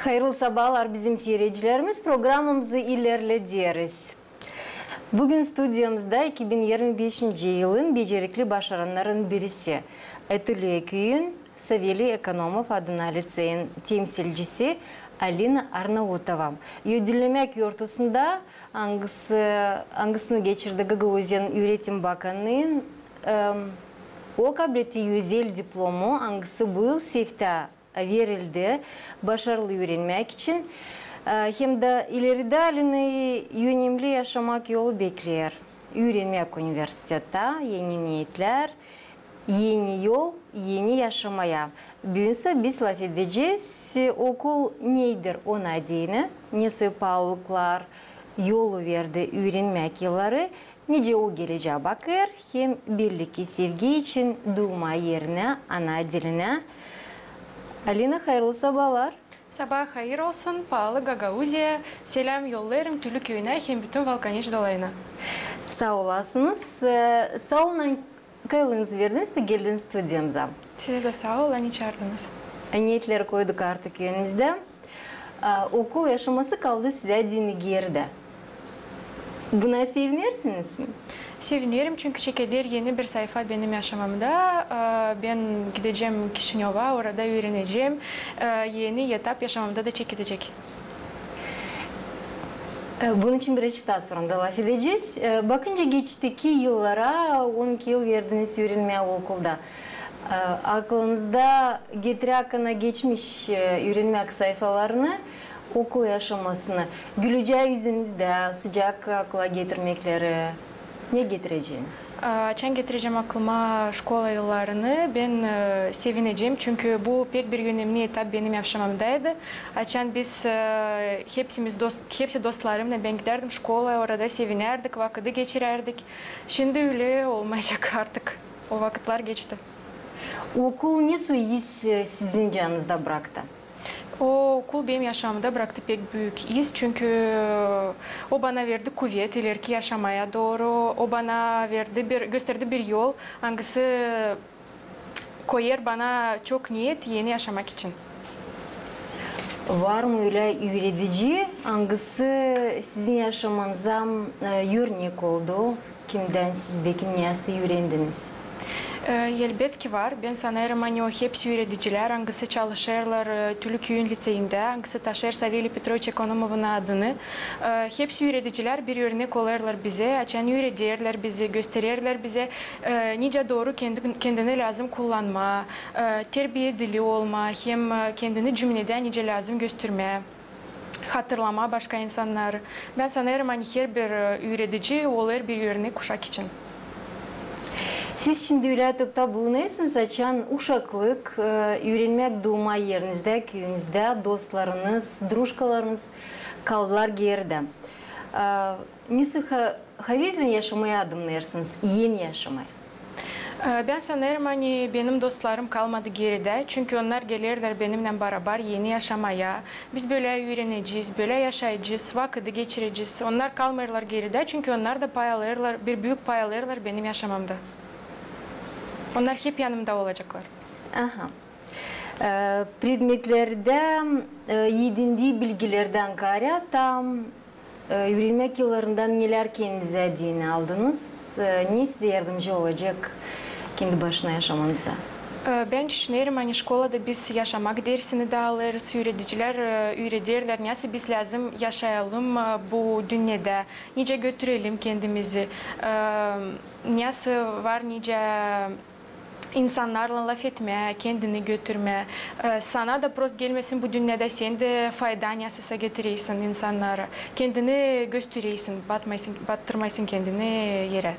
Hayırlı sabahlar bizim seyircilerimiz. Programımızı ilerlediyoruz. Bugün stüdyomuzda 2025 yılın becerikli başaranların birisi. Etülye Köyün Saveli Ekonomov adına liseyin temsilcisi Alina Arnavutova. Ödüllemek yurtusunda angisini geçirdi Gagauzyan Üretim Bakanı'nın o kabreti özel diplomu angisi bu yıl SEF'te verildi. Başarılı öğrenmek için. Hem de ileride Alina'yı önemli yaşamak yolu bekler. Öğrenmek üniversitede yeni niyetler, yeni yol, yeni yaşamaya. Bugünse biz laf edeceğiz. Okul nedir ona değini? Ne soypalıklar yolu verdi öğrenmek yılları. Nice o geleceğe bakır. Hem birlik sevgi için duyma yerine, ana diline. Alina, hayırlı sabahlar. Sabah hayır olsun, pahalı Gagauzya. Selam yollarım Tülü köyüne hem bütün Valkaneş dolayına. Sağ olasınız. Sağ olun, kaylığınızı verdiniz de geldiniz stüdyomuza. Size de sağ olun, çağırdınız. Niyetleri koyduk artık önümüzde. Okul yaşaması kaldı size dini geride. Buna sevinirsiniz mi? Sevinirim çünkü çekedir yeni bir sayfa benim yaşamımda. Ben gideceğim Kişinyov'a, orada öğreneceğim. Yeni etap yaşamımda da çekilecek. Bunun için birazcık daha sonra da laf edeceğiz. Bakınca geçtiki yıllara 12 yıl verdiniz öğrenmeye okulda. Aklınızda getirakına geçmiş öğrenmek sayfalarını, okul yaşamasını, güleceği yüzünüzde sıcak akla getirmekleri ne getireceğiniz? Çen getireceğim aklıma şkola yıllarını. Ben sevineceğim çünkü bu pek bir önemli etap benim yaşamımdaydı. Çen biz hepsi dostlarımla ben giderdim şkolaya, orada sevinerdik, vakiti geçirerdik. Şimdi öyle olmayacak artık. O vakitler geçti. Okul ne iz sizin canınızda bıraktı? O okul benim yaşamımda bıraktı pek büyük iz çünkü o bana verdi kuvvet ileriki yaşamaya doğru, o bana gösterdi bir yol, hangisi koyar bana çok niyet yeni yaşamak için. Var mı öyle öğretici, hangisi sizin yaşamanıza örnek oldu? Kimden siz belki nasıl öğrendiniz? Elbet ki var. Ben sanırım hani o hepsi öğreticiler, hangisi çalışırlar Tülü köyün liseyinde, hangisi taşır Saveli Petroviç Ekonomov'un adını. Hepsi öğreticiler bir örnek olurlar bize, açan öğretirler bizi, gösterirler bize nice doğru kendini lazım kullanma, terbiye dili olma, hem kendini cümlede nice lazım gösterme. Hatırlama başka insanlar. Ben sanırım hani her bir öğretici olur bir örnek kuşak için. Siz şimdi ületikte bulunuyorsunuz, açan uşaklık, öğrenmek doğma yerinizde, köyünüzde, dostlarınız, druşkalarınız kaldılar geride. Nasıl havizle yaşamaya adımlarsınız, yeni yaşamaya? Ben sanırım hani benim dostlarım kalmadı geride. Çünkü onlar gelirler benimle beraber yeni yaşamaya. Biz böyle öğreneceğiz, böyle yaşayacağız, vakit geçireceğiz. Onlar kalmıyorlar geride çünkü onlar da pay alırlar, bir büyük pay alırlar benim yaşamamda. Onlar hep yanımda olacaklar. Aha. Predmetlerde edindiği bilgilerden gayrı tam öğrenmek yıllarından neler kendinize edin aldınız? Ne size yardımcı olacak kendi başına yaşamanızda? Ben düşünüyorum hani şkolada biz yaşamak dersini de alırız, öğreticiler öğretirler. Nasıl biz lazım yaşayalım bu dünyada, nice götürelim kendimizi, nasıl var nice İnsanlarla laf etme, kendini götürme. Sana da prost gelmesin bu dünyada, sen de fayda nasılsa getiriyorsun insanlara. Kendini gösteriyorsun, battırmayasın kendini yere.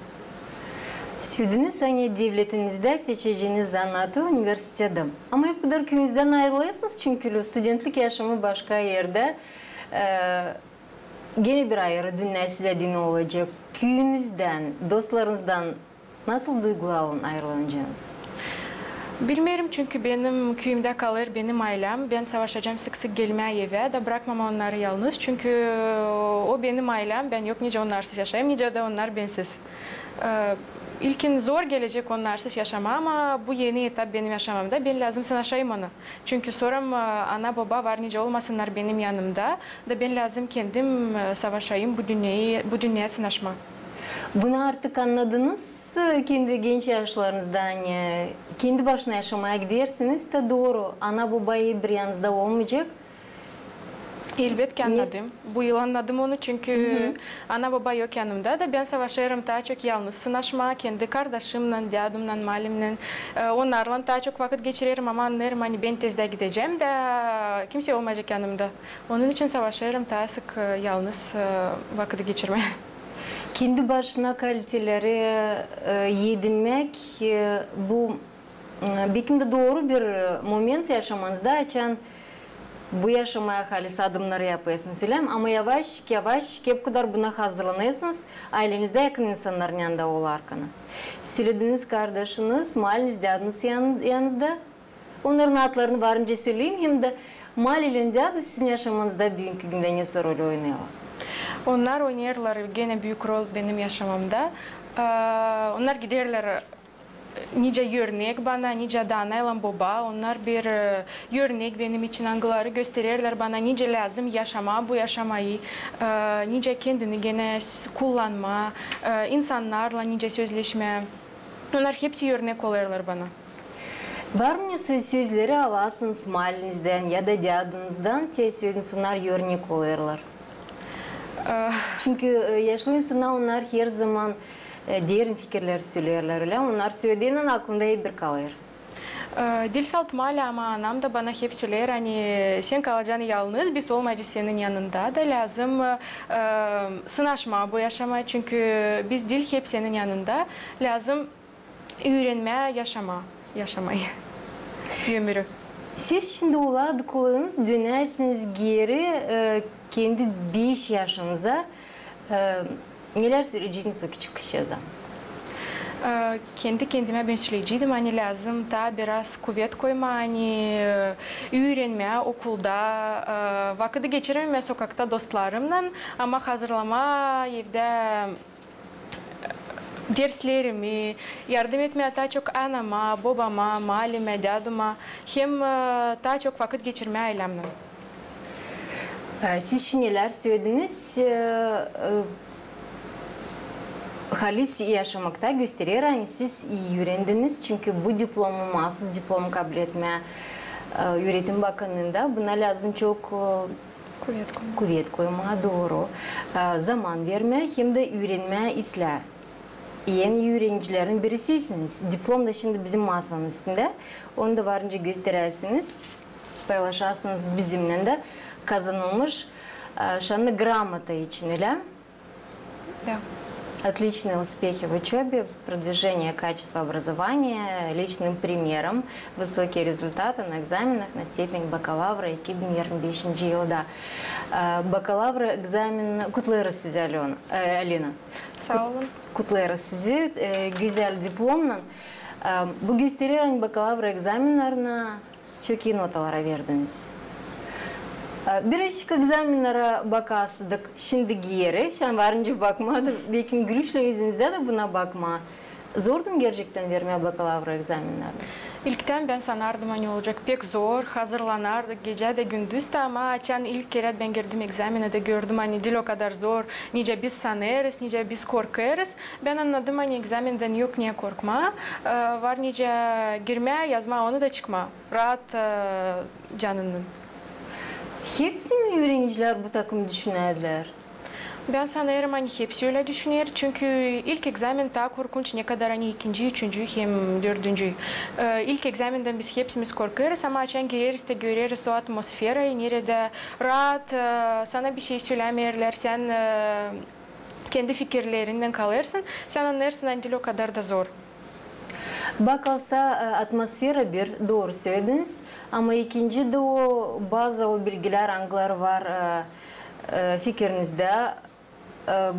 Sevdiniz hani devletinizde seçeceğiniz zanatı üniversitede. Ama hep kadar köyünüzden ayrılıyorsunuz çünkü studentlik yaşamı başka yerde. Gene bir ayrı dünya size din olacak. Köyünüzden, dostlarınızdan nasıl duygularla ayrılacaksınız? Bilmiyorum çünkü benim köyümde kalır benim ailem. Ben savaşacağım sık sık gelmeye eve de bırakmam onları yalnız. Çünkü o benim ailem. Ben yok nice onlarsız yaşayayım, nice de onlar bensiz. İlkin zor gelecek onlarsız yaşama ama bu yeni etap benim yaşamamda. Ben lazım sanaşayım onu. Çünkü sonra ana baba var nice olmasınlar benim yanımda. Da ben lazım kendim savaşayım bu dünyaya sanaşma. Bunu artık anladınız. Kendi genç yaşlarınızdan kendi başına yaşamaya gidersiniz de doğru. Ana babayı bir yanınızda olmayacak. Elbette anladım. Bu yıl anladım onu çünkü ana baba yok yanımda da ben savaşırım daha çok yalnız sınaşma, kendi kardeşimle, dadımla, malimle. Onlarla daha çok vakit geçiririm ama anlarım hani ben tezde gideceğim de kimse olmayacak yanımda. Onun için savaşırım daha sık yalnız vakit geçirmeye. Kendi başına kaliteleri yedinmek bu belki de doğru bir moment yaşamanızda açan bu yaşamaya halis adımları yapıyorsunuz ama yavaş yavaş hep kadar buna hazırlanıyorsunuz. Ailenizde yakın insanların yanında olarken. Söylediğiniz kardeşiniz, maliniz, dadınız yanınızda. Onların adlarını varınca söyleyeyim. Hem de mal ile dadı sizin yaşamanızda büyük günde nasıl rol oynuyor? Onlar oynarlar gene büyük rol benim yaşamamda. Onlar giderler nice örnek bana, nice da anayla baba. Onlar bir örnek benim için angıları gösterirler bana nice lazım yaşama, bu yaşamayı, nice kendini gene kullanma, insanlarla nice sözleşme. Onlar hepsi örnek olurlar bana. Var mı sözleri alasınız malinizden ya da dadınızdan söylediğiniz onlar örnek olurlar? Çünkü yaşlı insana onlar her zaman diğer fikirler söylerler öyle. Onlar söylediğinin aklında hep bir kalır. Dil saltmalı ama anam da bana hep söyler hani sen kalacaksın yalnız biz olmayacağız senin yanında da lazım sınaşma bu yaşama çünkü biz dil hep senin yanında lazım öğrenmeye yaşamayı ömrü. Siz şimdi oladıklarınız dönersiniz geri kendi 5 yaşınıza neler söyleyeceğiniz o küçük kışa? Kendi kendime ben söyleyeceğim hani lazım da biraz kuvvet koyma hani öğrenmeye okulda vakit geçirmeme sokakta dostlarımla ama hazırlama evde derslerimi yardım etmeye daha çok anama, babama, malime, dadıma hem daha çok vakit geçirmeye ailemle. Siz şimdi neler söylediniz? Halis yaşamakta gösterir. Yani siz iyi öğrendiniz. Çünkü bu diplomu, mahsus diplomu kabul etmeye Öğretim Bakanlığı'nda buna lazım çok kuvvet koymaya doğru. Zaman verme hem de öğrenmeye islah. Yeni öğrencilerin birisisiniz. Diplom da şimdi bizim masanın üstünde. Onu da varınca gösterirsiniz. Paylaşırsınız bizimle de kazanılmış şanlı грамота için öyle. Да. Отличные успехи в учебе, продвижение качества образования, личным примером, высокие результаты на экзаменах на степень бакалавра 2025 yılda. Bakalavra egzamin kutlarız sizi Alina. Sağ olun. Kutlarız sizi güzel diplomla. Bu gösterir hani bakalavra egzaminlerine çok iyi notalara verdiniz. Birazcık egzaminlere bakasıdık şimdi geri. Şu varınca bakmadı. Belki gülüşle yüzünüzde de buna bakma. Zordu mu gerçekten vermeye bakalavra egzaminlerine? İlkten ben sanardım hani olacak pek zor, hazırlanardık gece de gündüz de ama açan ilk kere ben girdim egzamine de gördüm hani dil o kadar zor. Nice biz sanarız, nice biz korkarız. Ben anladım hani egzaminden yok niye korkma. Var nice girmeye, yazma onu da çıkma. Rahat canının. Hepsi mi öğrenciler bu takım düşünürler? Ben sanırım hani hepsi öyle düşünür çünkü ilk egzamin daha korkunç ne kadar hani ikinci, üçüncü hem dördüncü. İlk egzaminden biz hepsimiz korkarız ama açan gireriz de görürüz o atmosferayı nerede rahat sana bir şey söylemirler sen kendi fikirlerinden kalırsın sen anlarsın hani dil o kadar da zor. Bakılsa atmosfera bir doğru söylediniz ama ikinci de o bazı o bilgiler, angılar var fikrinizde,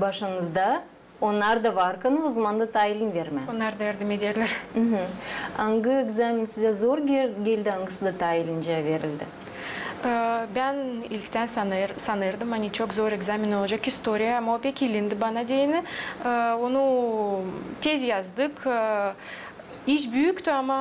başınızda. Onlar da varken o zaman da tayin verme. Onlar da yardım ederler. Hangi egzamin size zor geldi, hangisi de tayinince verildi? Ben ilkten sanırdım hani çok zor egzamin olacak historia ama o pek ilindi bana diyeni. Onu tez yazdık. İş büyüktü ama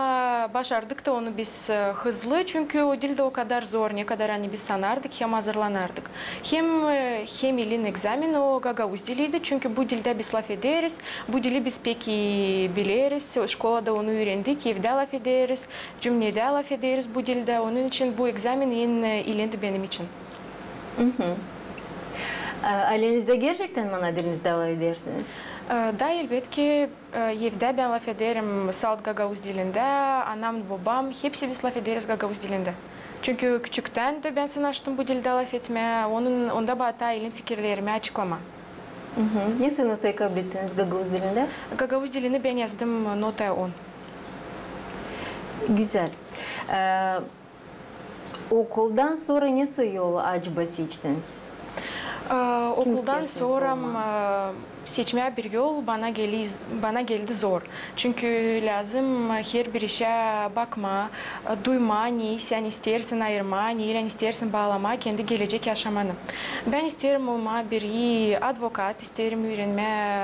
başardık da onu biz hızlı çünkü o dil de o kadar zor ne kadar hani biz sanardık hem hazırlanardık. Hem ilin egzamin o Gagavuz diliydi çünkü bu dilde biz laf ederiz. Bu dili biz pek iyi biliriz. Şkolada onu öğrendik. Evde laf ederiz. Cümlede laf ederiz bu dilde. Onun için bu egzamin ilindi benim için. Ailenizde gerçekten bana dilinizde laf edersiniz? Da elbette evde ben laf ederim salt Gagavuz dilinde, anam, babam hepsi biz laf ederiz Gagavuz dilinde. Çünkü küçükten de ben sanaştım bu dilde laf etmeye, onda bata ilin fikirlerimi açıklama. Nasıl notayı kabul ettiniz Gagavuz dilinde? Gagavuz dilini ben yazdım notaya 10. Güzel. Okuldan sonra nasıl yolu acaba seçtiniz? Okuldan sonra seçmeye bir yol bana geldi zor. Çünkü lazım her bir işe bakma, duyma, ne sen istersin ayırma, ne istersin bağlama, kendi gelecek yaşamanı. Ben isterim olma bir iyi advokat, isterim öğrenme.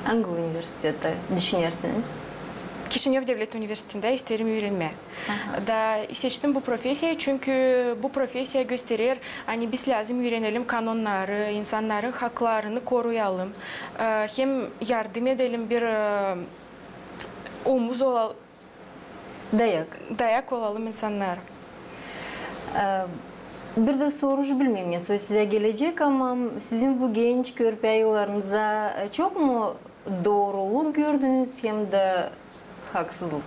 Hangi üniversitede düşünürsünüz? Kişinyov Devlet Üniversitesi'nde isterim öğrenme. Da seçtim bu profesiyi çünkü bu profesiya gösterir hani biz lazım öğrenelim kanunları, insanların haklarını koruyalım. Hem yardım edelim bir omuz olalım. Dayak olalım insanlara. Bir de sorucu bilmem ya size gelecek ama sizin bu genç körpe yıllarınıza çok mu doğruluk gördünüz hem de haksızlık?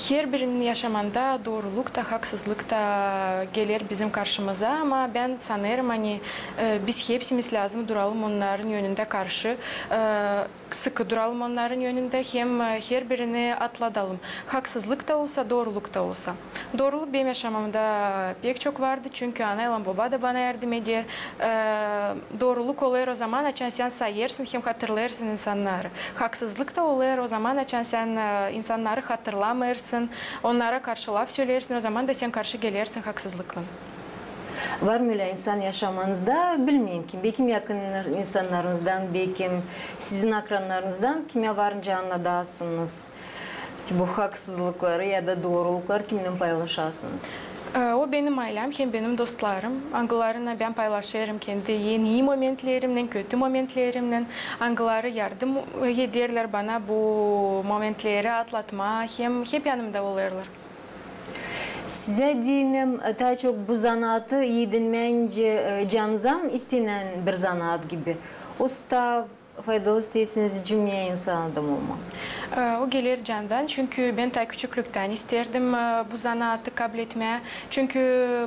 Her birinin yaşamında doğruluk da haksızlık da gelir bizim karşımıza ama ben sanırım hani biz hepsimiz lazım duralım onların yönünde karşı sıkı duralım onların yönünde hem her birini atlatalım. Haksızlık da olsa doğruluk da olsa. Doğruluk benim yaşamımda pek çok vardı çünkü anayla baba da bana yardım eder. Doğruluk olur o zaman açan sen sayırsın hem hatırlarsın insanları. Haksızlık da olur o zaman açan sen insanları hatırlamırsın. Onlara karşı laf söylersin o zaman da sen karşı gelirsin haksızlıkla. Var mı öyle insan yaşamanızda bilmiyorum kim? Belki yakın insanlarınızdan, belki sizin akranlarınızdan kime varınca anladasınız. Bu haksızlıkları ya da doğrulukları kimle paylaşasınız? O benim ailem, hem benim dostlarım. Anılarına ben paylaşırım kendi iyi momentlerimden, kötü momentlerimden. Anıları yardım ederler bana bu momentleri atlatma, hem hep yanımda olurlar. Size diyelim daha çok bu zanaatı iyi dinleyince canınıza mı istenen bir zanaat gibi? Usta faydalı isterseniz cümleye insan adam olma. O gelir candan çünkü ben ta küçüklükten isterdim bu zanaatı kabul etmeye. Çünkü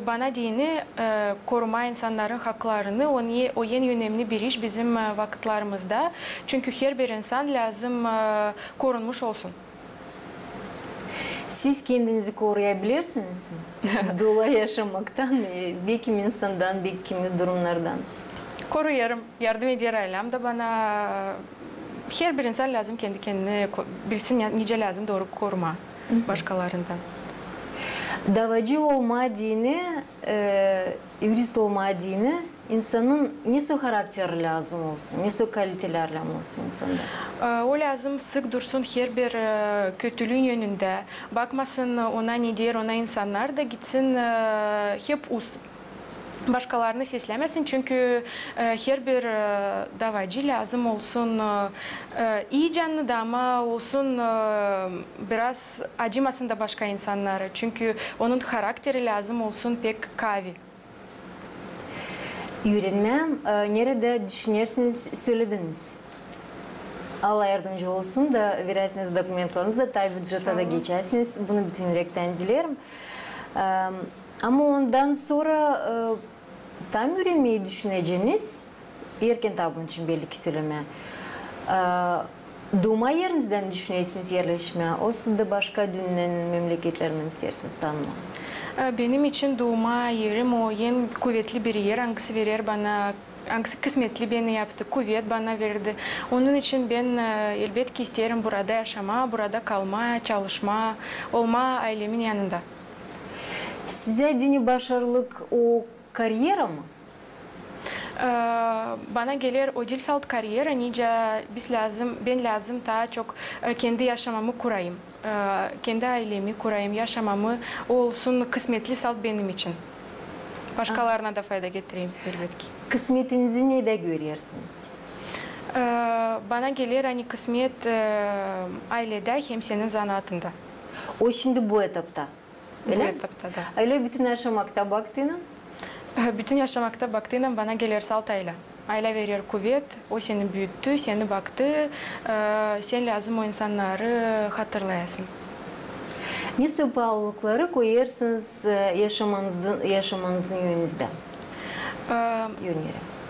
bana dini koruma insanların haklarını o en önemli bir iş bizim vakitlerimizde. Çünkü her bir insan lazım korunmuş olsun. Siz kendinizi koruyabilirsiniz mi? Dola yaşamaktan, bir kimi insandan, bir kimi durumlardan. Koruyarım, yardım eder ailem de bana. Her bir insan lazım kendi kendine bilsin nice lazım doğru koruma başkalarından. Davacı olma dini, jurist olma dini insanın nasıl karakteri lazım olsun, nasıl kaliteler lazım olsun insanda? O lazım sık dursun her bir kötülüğün yönünde. Bakmasın ona ne der, ona insanlar da gitsin hep başkalarını seslemesin çünkü her bir davacı lazım olsun iyi canlı da ama olsun biraz acımasın da başka insanlara çünkü onun karakteri lazım olsun pek kavi. Öğrenmem nerede düşünürsünüz söylediniz. Allah yardımcı olsun da verirsiniz dokumentlarınızda tabi budjete de geçersiniz. Bunu bütün yürekten dilerim. Ama ondan sonra tam öğrenmeyi düşüneceğiniz, erken tabi için belli ki söyleme. Doğma yerinizden düşünüyorsunuz yerleşme, o da başka dünyanın memleketlerini istersiniz tanıma? Benim için doğma yerim o en kuvvetli bir yer, hangisi verir bana Angısı kısmetli beni yaptı, kuvvet bana verdi. Onun için ben elbette isterim burada yaşama, burada kalma, çalışma, olma ailemin yanında. Size dini başarılık o kariyera mı? Bana gelir o dilsal kariyera nice ben lazım daha çok kendi yaşamamı kurayım. Kendi ailemi kurayım, yaşamamı olsun kısmetli salt benim için. Başkalarına da fayda getireyim elbette ki. Kısmetinizi nerede görüyorsunuz? Bana gelir hani kısmet ailede hem senin zanaatında. O şimdi bu etapta. Bu etapta da. Öyle bütün yaşamakta baktığını? Bütün yaşamakta baktığında bana gelir salt aile. Aile verir kuvvet, o seni büyüttü, seni baktı, sen lazım o insanları hatırlayasın. Ne bağlılıkları koyarsınız yaşamanızın yönünüzde?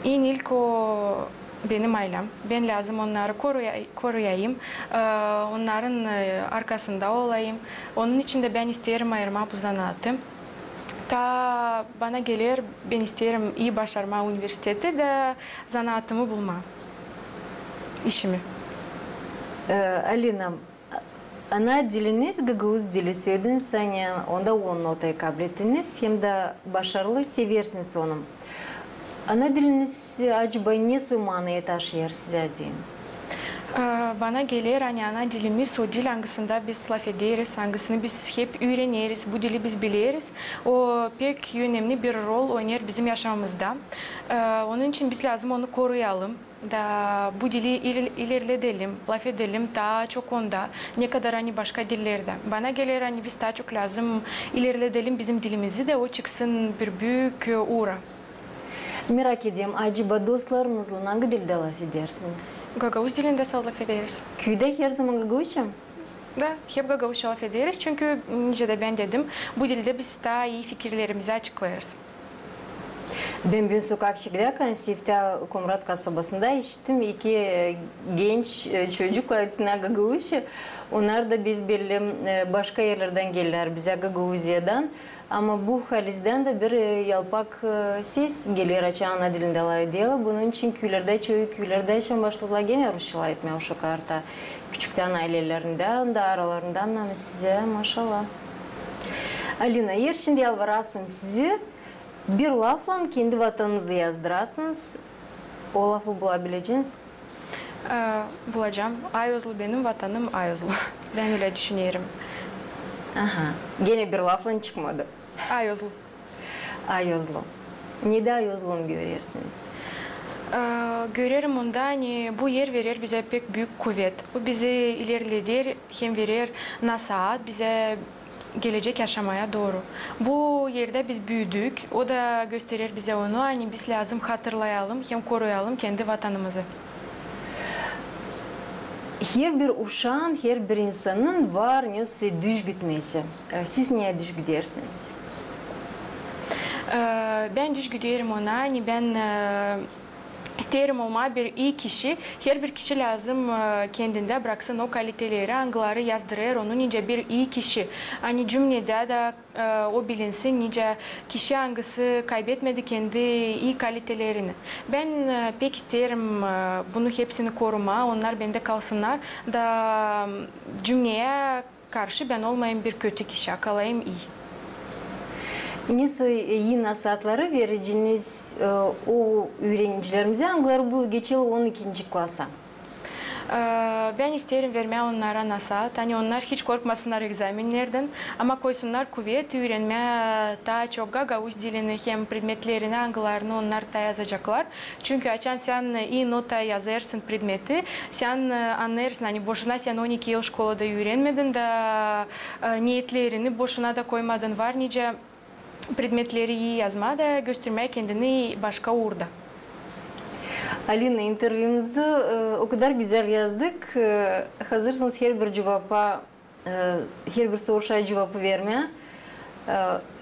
En ilk o benim ailem. Ben lazım onları koruyayım, onların arkasında olayım. Onun için de ben isterim ayırma bu zanaatı. Ta bana gelir, ben isterim iyi başarma üniversitede de zanaatımı bulma, işimi. Alina, ana diliniz Gagavuz dili söylediniz, onda 10 notayı kabul ettiniz, hem de başarılı seversiniz onu. Ana diliniz acaba ne manaya taşıyor size deyin? Bana gelir hani ana dilimiz o dil hangisinde biz laf ederiz, hangisini biz hep öğreniriz, bu dili biz biliriz. O pek önemli bir rol oynar bizim yaşamımızda. Onun için biz lazım onu koruyalım. Da bu dili ilerletelim, laf edelim daha çok onda, ne kadar hani başka dillerde. Bana gelir hani biz daha çok lazım ilerletelim bizim dilimizi de o çıksın bir büyük uğra. Merak ediyorum, acaba dostlarınızla hangi dilde laf edersiniz? Gagavuz dilinde laf ederiz. Köyde her zaman Gagavuzca mı? Da, hep Gagavuzca laf ederiz çünkü nice de ben dedim, bu dilde biz daha iyi fikirlerimizi açıklayırız. Ben bir sokakçıda Sifte Komrat kasabasında işittim. İki genç çocuklar Gagavuzca. Onlar da biz belli başka yerlerden gelirler bize Gagavuzya'dan. Ama bu halizden de bir yalpak ses gelir açı ana dilinde laf ediyorlar. Bunun için köylerde yaşam başladılar gene Rusça etmeye o şakarta. Küçükten ailelerinden de aralarından da size maşallah. Alina, yer şimdi yalvarasım sizi. Bir lafla kendi vatanınızı yazdırasınız. O lafı bulabileceğiniz. Bulacağım. Ayozlu benim vatanım Ayozlu. Ben öyle düşünüyorum. Aha. Gene bir lafla çıkmadı. Ayozlu. Ayozlu. Neden Ayozlu'nu görüyorsunuz? Görüyorum onda hani bu yer verir bize pek büyük kuvvet. Bu bizi ilerletir, hem verir nasihat bize gelecek yaşamaya doğru. Bu yerde biz büyüdük. O da gösterir bize onu. Hani biz lazım hatırlayalım, hem koruyalım kendi vatanımızı. Her bir uşağın, her bir insanın var neyse düş gitmesi. Siz niye düş gidersiniz? Ben düş gidiyorum ona. Hani ben isterim olma bir iyi kişi. Her bir kişi lazım kendinde bıraksın o kaliteleri, angıları yazdırır. Onun nice bir iyi kişi. Hani cümlede de o bilinsin nice kişi hangisi kaybetmedi kendi iyi kalitelerini. Ben pek isterim bunu hepsini koruma. Onlar bende kalsınlar da cümleye karşı ben olmayayım bir kötü kişi. Kalayım iyi. Nasıl iyi nasihatları vereceğiniz o öğrencilerimize hangileri bu geçeli 12. klasa? Ben isterim vermeye onlara nasihat. Hani onlar hiç korkmasınlar egzaminlerden ama koysunlar kuvvet, öğrenmeye daha çok Gagavuz dilini hem predmetlerini, hangilerini onlar da yazacaklar. Çünkü açan sen iyi nota yazarsın predmeti, sen anlarsın hani boşuna sen 12 yıl şkolada öğrenmedin de niyetlerini boşuna da koymadın var. Nice predmetleri iyi yazma da göstermeye kendini başka uğurda. Alina, intervyumuzda o kadar güzel yazdık. Hazırsınız her bir cevapa, her bir soruşa cevabı vermeye.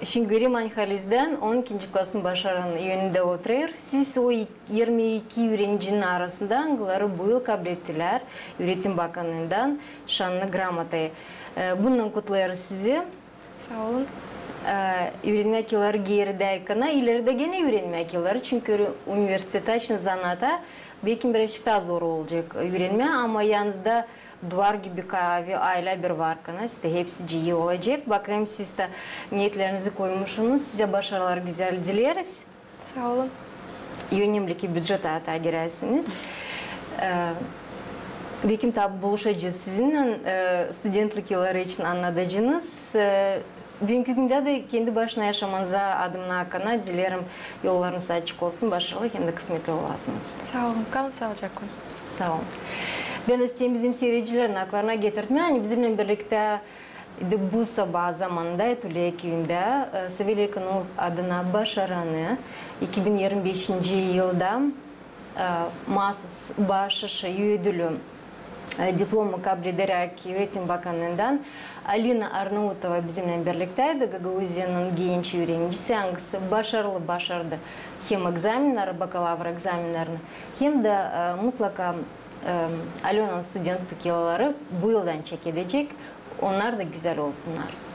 Şimdi göreyim Anhaliz'den 12. klasın başarının yönünde oturuyor. Siz o 22 öğrencinin arasında hangileri bu yıl kabul ettiler? Öğretim Bakanlığı'ndan şanlı gramatayı. Bundan kutluyoruz sizi. Sağ olun. öğrenmek yılları gerideyken ileride gene öğrenmek yılları. Çünkü üniversitede için zanata belki birazcık daha zor olacak öğrenme ama yanınızda duvar gibi kahve aile bir varken size hepsi iyi olacak. Bakayım siz de niyetlerinizi koymuşsunuz. Size başarılar güzel dileriz. Sağ olun. Önemli ki büdjete hata girersiniz. Belki tabi buluşacağız sizinle studentlik yılları için anlatacağınız. Bugünkü günde de kendi başına yaşamanıza adımına akana dilerim yollarınız açık olsun, başarılı hem de kısmetli olasınız. Sağ olun, kalın sağlıcakla. Sağ olun. Ben isteyeyim bizim seyircilerin aklarına getirtme. Yani bizimle birlikte bu sabah zamanında Tülay köyünde Sivil Ekonom adına başaranı 2025 yılda mahsus bahşiş ödülü diplomu kabul ederek Öğretim Bakanlığı'ndan Alina Arnavutova bizimle birlikteydi. Gagavuzya'nın genç öğrencisi hangisi başardı hem egzaminleri, bakalavr egzaminlerini hem de mutlaka Alena'nın studentlik yılları bu yıldan çekilecek. Onlar da güzel olsunlar.